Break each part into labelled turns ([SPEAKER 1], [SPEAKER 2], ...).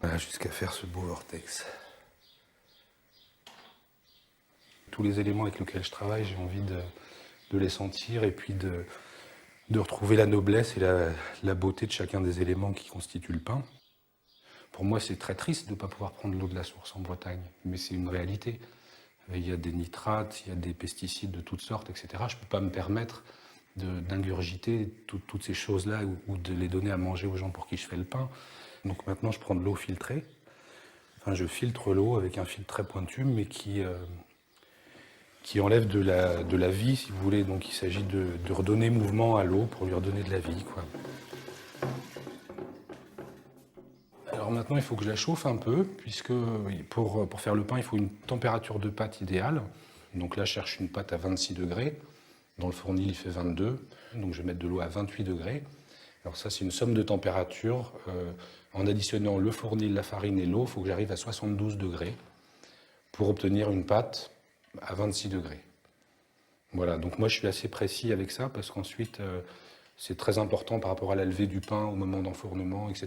[SPEAKER 1] Voilà, jusqu'à faire ce beau vortex. Tous les éléments avec lesquels je travaille, j'ai envie de les sentir et puis de retrouver la noblesse et la beauté de chacun des éléments qui constituent le pain. Pour moi, c'est très triste de ne pas pouvoir prendre l'eau de la source en Bretagne, mais c'est une réalité. Il y a des nitrates, il y a des pesticides de toutes sortes, etc. Je ne peux pas me permettre d'ingurgiter toutes ces choses-là ou de les donner à manger aux gens pour qui je fais le pain. Donc maintenant, je prends de l'eau filtrée. Enfin, je filtre l'eau avec un filtre très pointu, mais qui enlève de la vie, si vous voulez. Donc il s'agit de redonner mouvement à l'eau pour lui redonner de la vie, quoi. Alors maintenant, il faut que je la chauffe un peu, puisque pour faire le pain, il faut une température de pâte idéale. Donc là, je cherche une pâte à 26 degrés. Dans le fournil, il fait 22. Donc je vais mettre de l'eau à 28 degrés. Alors ça, c'est une somme de température. En additionnant le fournil, la farine et l'eau, il faut que j'arrive à 72 degrés pour obtenir une pâte à 26 degrés. Voilà, donc moi je suis assez précis avec ça parce qu'ensuite c'est très important par rapport à la levée du pain au moment d'enfournement, etc.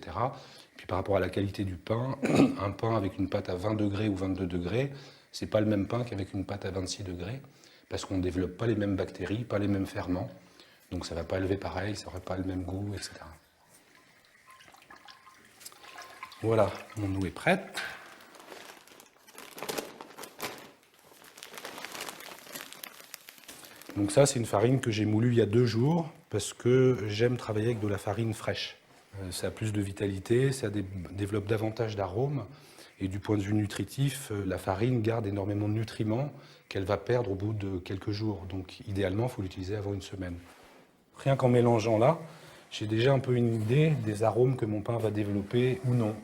[SPEAKER 1] Puis par rapport à la qualité du pain, un pain avec une pâte à 20 degrés ou 22 degrés, c'est pas le même pain qu'avec une pâte à 26 degrés parce qu'on ne développe pas les mêmes bactéries, pas les mêmes ferments. Donc ça ne va pas élever pareil, ça n'aura pas le même goût, etc. Voilà, mon eau est prête. Donc ça, c'est une farine que j'ai moulue il y a 2 jours parce que j'aime travailler avec de la farine fraîche. Ça a plus de vitalité, ça développe davantage d'arômes. Et du point de vue nutritif, la farine garde énormément de nutriments qu'elle va perdre au bout de quelques jours. Donc idéalement, il faut l'utiliser avant une semaine. Rien qu'en mélangeant là, j'ai déjà un peu une idée des arômes que mon pain va développer ou non.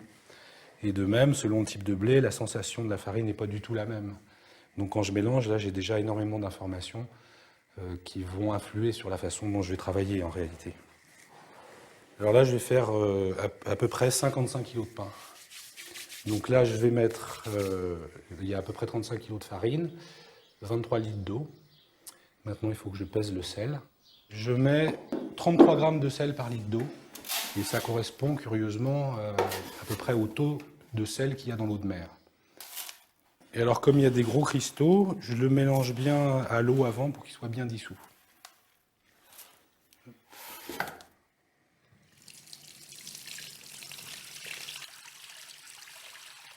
[SPEAKER 1] Et de même, selon le type de blé, la sensation de la farine n'est pas du tout la même. Donc quand je mélange, là, j'ai déjà énormément d'informations qui vont influer sur la façon dont je vais travailler en réalité. Alors là, je vais faire à peu près 55 kg de pain. Donc là, je vais mettre, il y a à peu près 35 kg de farine, 23 litres d'eau. Maintenant, il faut que je pèse le sel. Je mets 33 grammes de sel par litre d'eau. Et ça correspond curieusement à peu près au taux de sel qu'il y a dans l'eau de mer. Et alors, comme il y a des gros cristaux, je le mélange bien à l'eau avant pour qu'il soit bien dissous.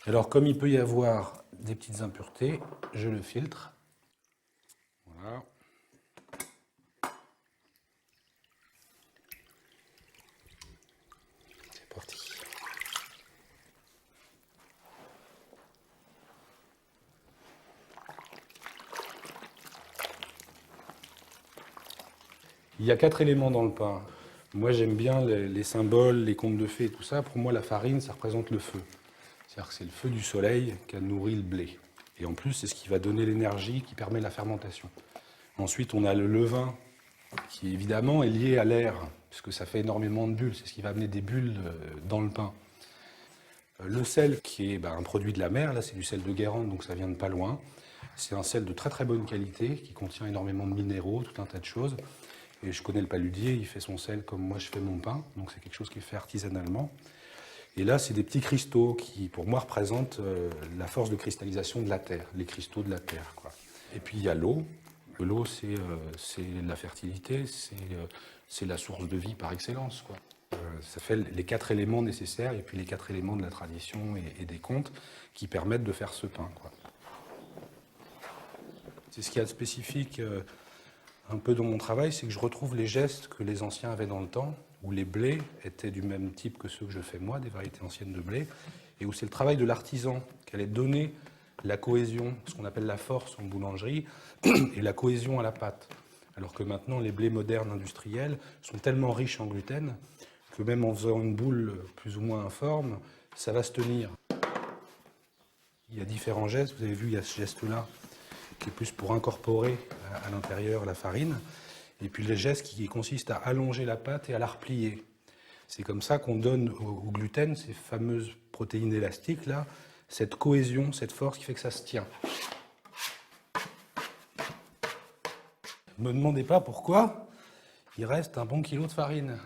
[SPEAKER 1] Alors, comme il peut y avoir des petites impuretés, je le filtre. Voilà. C'est parti. Il y a 4 éléments dans le pain. Moi, j'aime bien les symboles, les contes de fées et tout ça. Pour moi, la farine, ça représente le feu. C'est-à-dire que c'est le feu du soleil qui a nourri le blé. Et en plus, c'est ce qui va donner l'énergie qui permet la fermentation. Ensuite, on a le levain, qui évidemment est lié à l'air, puisque ça fait énormément de bulles. C'est ce qui va amener des bulles dans le pain. Le sel, qui est un produit de la mer, là c'est du sel de Guérande, donc ça vient de pas loin. C'est un sel de très très bonne qualité, qui contient énormément de minéraux, tout un tas de choses. Et je connais le paludier, il fait son sel comme moi je fais mon pain, donc c'est quelque chose qui est fait artisanalement. Et là, c'est des petits cristaux qui, pour moi, représentent la force de cristallisation de la Terre, les cristaux de la Terre, quoi. Et puis il y a l'eau. L'eau, c'est la fertilité, c'est la source de vie par excellence, quoi. Ça fait les 4 éléments nécessaires et puis les 4 éléments de la tradition et des contes qui permettent de faire ce pain, quoi. C'est ce qu'il y a de spécifique un peu dans mon travail, c'est que je retrouve les gestes que les anciens avaient dans le temps, où les blés étaient du même type que ceux que je fais moi, des variétés anciennes de blé, et où c'est le travail de l'artisan qui allait donner la cohésion, ce qu'on appelle la force en boulangerie, et la cohésion à la pâte. Alors que maintenant, les blés modernes industriels sont tellement riches en gluten que même en faisant une boule plus ou moins informe, ça va se tenir. Il y a différents gestes, vous avez vu, il y a ce geste-là qui est plus pour incorporer à l'intérieur la farine, et puis les gestes qui consistent à allonger la pâte et à la replier. C'est comme ça qu'on donne au gluten, ces fameuses protéines élastiques, là, cette cohésion, cette force qui fait que ça se tient. Ne me demandez pas pourquoi il reste un bon kilo de farine.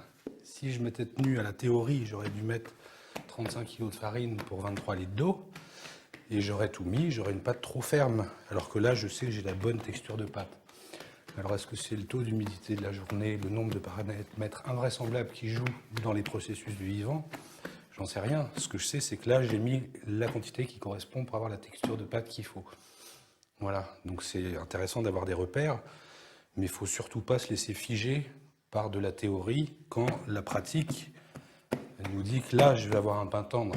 [SPEAKER 1] Si je m'étais tenu à la théorie, j'aurais dû mettre 35 kg de farine pour 23 litres d'eau, et j'aurais tout mis, j'aurais une pâte trop ferme, alors que là, je sais que j'ai la bonne texture de pâte. Alors, est-ce que c'est le taux d'humidité de la journée, le nombre de paramètres invraisemblables qui jouent dans les processus du vivant? J'en sais rien. Ce que je sais, c'est que là, j'ai mis la quantité qui correspond pour avoir la texture de pâte qu'il faut. Voilà, donc c'est intéressant d'avoir des repères, mais il ne faut surtout pas se laisser figer par de la théorie quand la pratique elle nous dit que là, je vais avoir un pain tendre.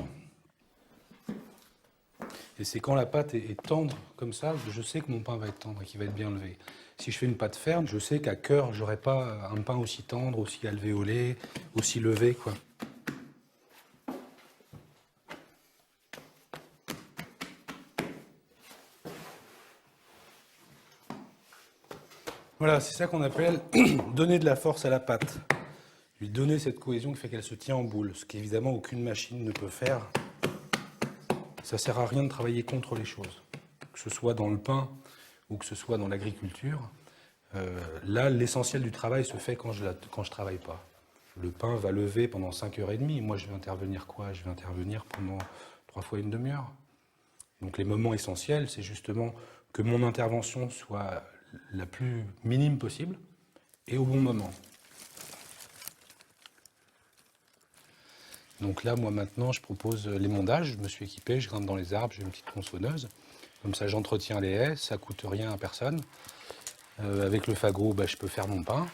[SPEAKER 1] Et c'est quand la pâte est tendre comme ça, je sais que mon pain va être tendre et qu'il va être bien levé. Si je fais une pâte ferme, je sais qu'à cœur, je n'aurai pas un pain aussi tendre, aussi alvéolé, aussi levé, quoi. Voilà, c'est ça qu'on appelle donner de la force à la pâte. Lui donner cette cohésion qui fait qu'elle se tient en boule, ce qu'évidemment aucune machine ne peut faire. Ça ne sert à rien de travailler contre les choses, que ce soit dans le pain ou que ce soit dans l'agriculture. Là, l'essentiel du travail se fait quand je ne travaille pas. Le pain va lever pendant 5h30. Moi, je vais intervenir quoi? Je vais intervenir pendant 3 fois une demi-heure. Donc les moments essentiels, c'est justement que mon intervention soit la plus minime possible et au bon moment. Donc là, moi maintenant, je propose l'émondage. Je me suis équipé, je grimpe dans les arbres, j'ai une petite tronçonneuse. Comme ça, j'entretiens les haies, ça ne coûte rien à personne. Avec le fagot, je peux faire mon pain.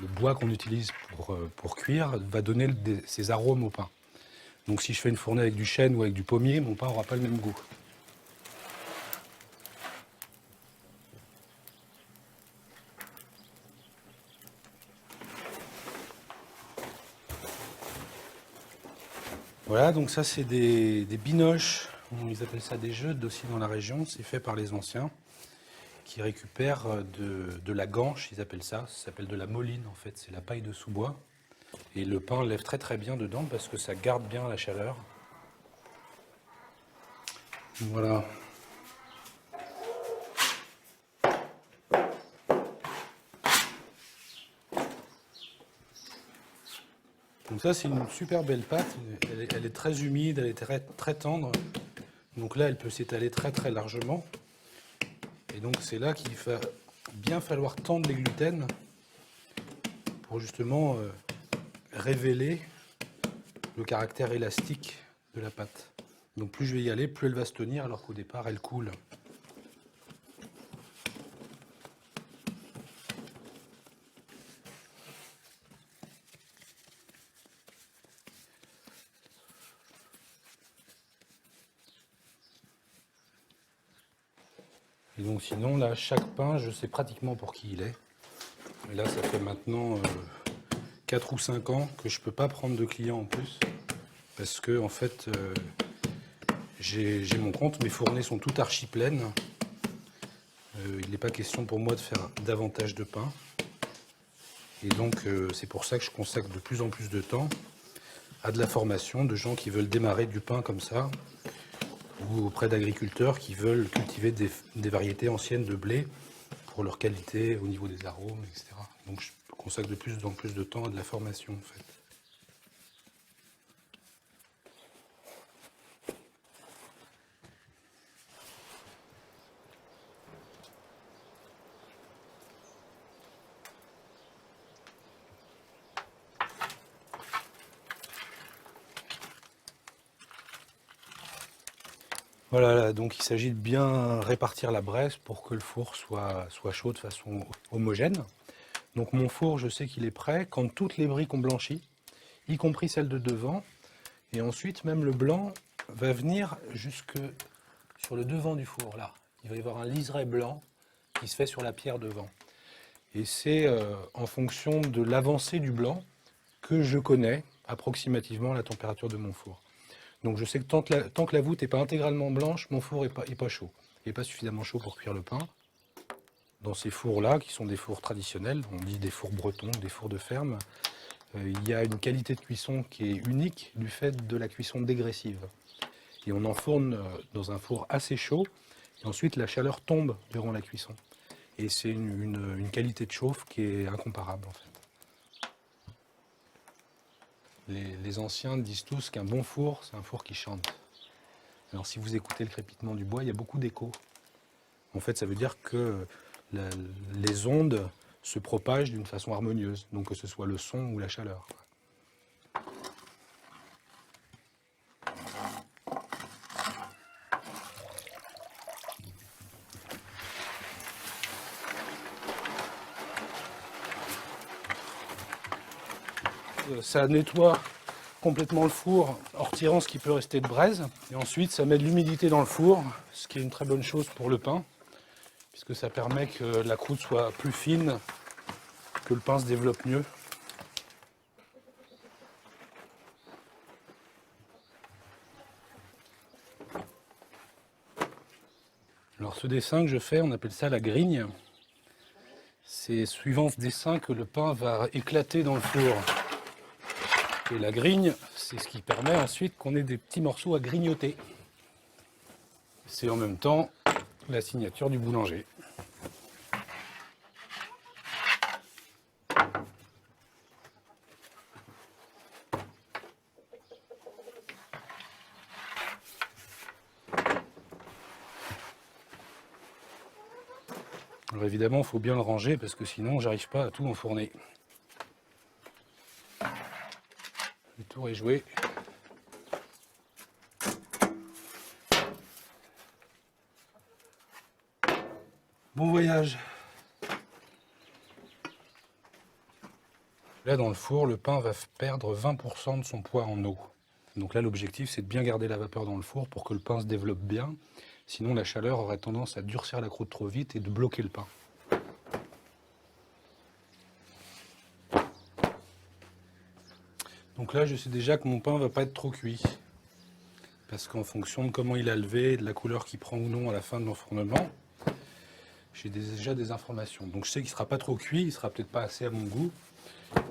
[SPEAKER 1] Le bois qu'on utilise pour cuire va donner ses arômes au pain. Donc si je fais une fournée avec du chêne ou avec du pommier, mon pain n'aura pas le même goût. Voilà, donc ça c'est des binoches, ils appellent ça des jeux aussi dans la région, c'est fait par les anciens, qui récupèrent de la ganche, ils appellent ça s'appelle de la moline en fait, c'est la paille de sous-bois. Et le pain lève très très bien dedans parce que ça garde bien la chaleur. Voilà. Donc ça c'est une super belle pâte, elle est très humide, elle est très, très tendre. Donc là elle peut s'étaler très très largement. Et donc c'est là qu'il va bien falloir tendre les gluten pour justement révéler le caractère élastique de la pâte. Donc plus je vais y aller, plus elle va se tenir alors qu'au départ elle coule. Et donc sinon, là, chaque pain, je sais pratiquement pour qui il est. Et là, ça fait maintenant 4 ou 5 ans que je ne peux pas prendre de clients en plus. Parce que, en fait, j'ai mon compte, mes fournées sont toutes archi pleines. Il n'est pas question pour moi de faire davantage de pain. Et donc, c'est pour ça que je consacre de plus en plus de temps à de la formation de gens qui veulent démarrer du pain comme ça, ou auprès d'agriculteurs qui veulent cultiver des variétés anciennes de blé pour leur qualité au niveau des arômes, etc. Donc je consacre de plus en plus de temps à de la formation en fait. Voilà, donc il s'agit de bien répartir la braise pour que le four soit chaud de façon homogène. Donc mon four, je sais qu'il est prêt quand toutes les briques ont blanchi, y compris celle de devant. Et ensuite, même le blanc va venir jusque sur le devant du four, là. Il va y avoir un liseré blanc qui se fait sur la pierre devant. Et c'est en fonction de l'avancée du blanc que je connais approximativement la température de mon four. Donc je sais que tant que la voûte n'est pas intégralement blanche, mon four n'est pas chaud. Il n'est pas suffisamment chaud pour cuire le pain. Dans ces fours-là, qui sont des fours traditionnels, on dit des fours bretons, des fours de ferme, il y a une qualité de cuisson qui est unique du fait de la cuisson dégressive. Et on enfourne dans un four assez chaud, et ensuite la chaleur tombe durant la cuisson. Et c'est une qualité de chauffe qui est incomparable en fait. Les anciens disent tous qu'un bon four, c'est un four qui chante. Alors si vous écoutez le crépitement du bois, il y a beaucoup d'écho. En fait, ça veut dire que les ondes se propagent d'une façon harmonieuse, donc que ce soit le son ou la chaleur. Ça nettoie complètement le four en retirant ce qui peut rester de braise. Et ensuite, ça met de l'humidité dans le four, ce qui est une très bonne chose pour le pain, puisque ça permet que la croûte soit plus fine, que le pain se développe mieux. Alors ce dessin que je fais, on appelle ça la grigne. C'est suivant ce dessin que le pain va éclater dans le four. Et la grigne, c'est ce qui permet ensuite qu'on ait des petits morceaux à grignoter. C'est en même temps la signature du boulanger. Alors évidemment, il faut bien le ranger parce que sinon, j'arrive pas à tout enfourner. Le tour est joué. Bon voyage. Là, dans le four, le pain va perdre 20% de son poids en eau. Donc là, l'objectif, c'est de bien garder la vapeur dans le four pour que le pain se développe bien. Sinon, la chaleur aurait tendance à durcir la croûte trop vite et de bloquer le pain. Donc là, je sais déjà que mon pain ne va pas être trop cuit. Parce qu'en fonction de comment il a levé, de la couleur qu'il prend ou non à la fin de l'enfournement, j'ai déjà des informations. Donc je sais qu'il ne sera pas trop cuit, il ne sera peut-être pas assez à mon goût.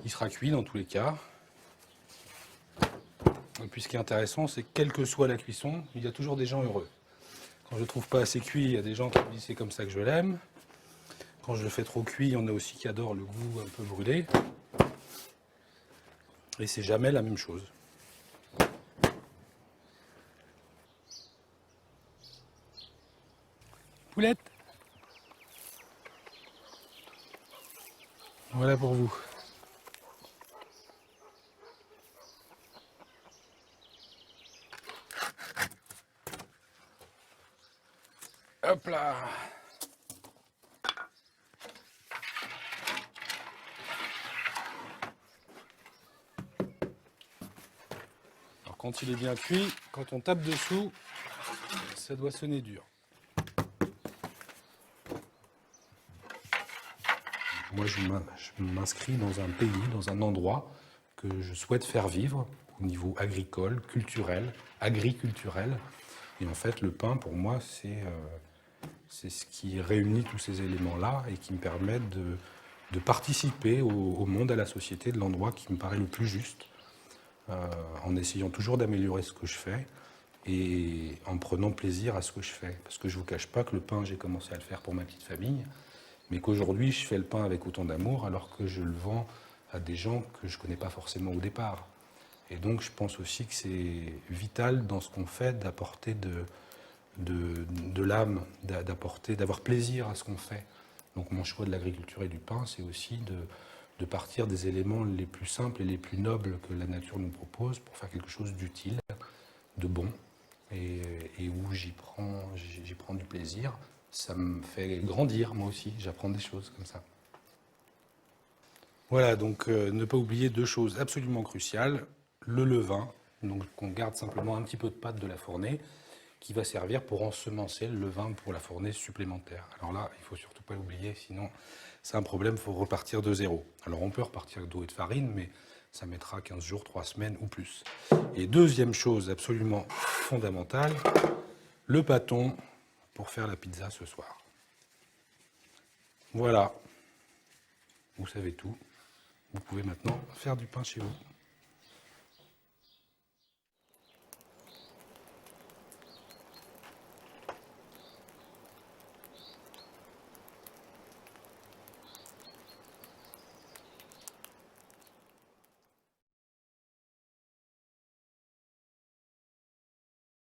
[SPEAKER 1] Il sera cuit dans tous les cas. Et puis ce qui est intéressant, c'est que quelle que soit la cuisson, il y a toujours des gens heureux. Quand je ne trouve pas assez cuit, il y a des gens qui me disent c'est comme ça que je l'aime. Quand je le fais trop cuit, il y en a aussi qui adorent le goût un peu brûlé. Et c'est jamais la même chose. Poulette! Voilà pour vous. Hop là! Alors quand il est bien cuit, quand on tape dessous, ça doit sonner dur. Moi, je m'inscris dans un pays, dans un endroit que je souhaite faire vivre au niveau agricole, culturel, agriculturel. Et en fait, le pain, pour moi, c'est ce qui réunit tous ces éléments-là et qui me permet de participer au monde, à la société de l'endroit qui me paraît le plus juste, en essayant toujours d'améliorer ce que je fais et en prenant plaisir à ce que je fais. Parce que je ne vous cache pas que le pain, j'ai commencé à le faire pour ma petite famille, mais qu'aujourd'hui, je fais le pain avec autant d'amour alors que je le vends à des gens que je ne connais pas forcément au départ. Et donc, je pense aussi que c'est vital dans ce qu'on fait d'apporter de l'âme, d'avoir plaisir à ce qu'on fait. Donc, mon choix de l'agriculture et du pain, c'est aussi de partir des éléments les plus simples et les plus nobles que la nature nous propose pour faire quelque chose d'utile, de bon, et où j'y prends du plaisir. Ça me fait grandir, moi aussi, j'apprends des choses comme ça. Voilà, donc ne pas oublier deux choses absolument cruciales. Le levain, donc qu'on garde simplement un petit peu de pâte de la fournée, qui va servir pour ensemencer le levain pour la fournée supplémentaire. Alors là, il ne faut surtout pas l'oublier, sinon c'est un problème, il faut repartir de zéro. Alors on peut repartir d'eau et de farine, mais ça mettra 15 jours, 3 semaines ou plus. Et deuxième chose absolument fondamentale, le pâton pour faire la pizza ce soir. Voilà, vous savez tout. Vous pouvez maintenant faire du pain chez vous.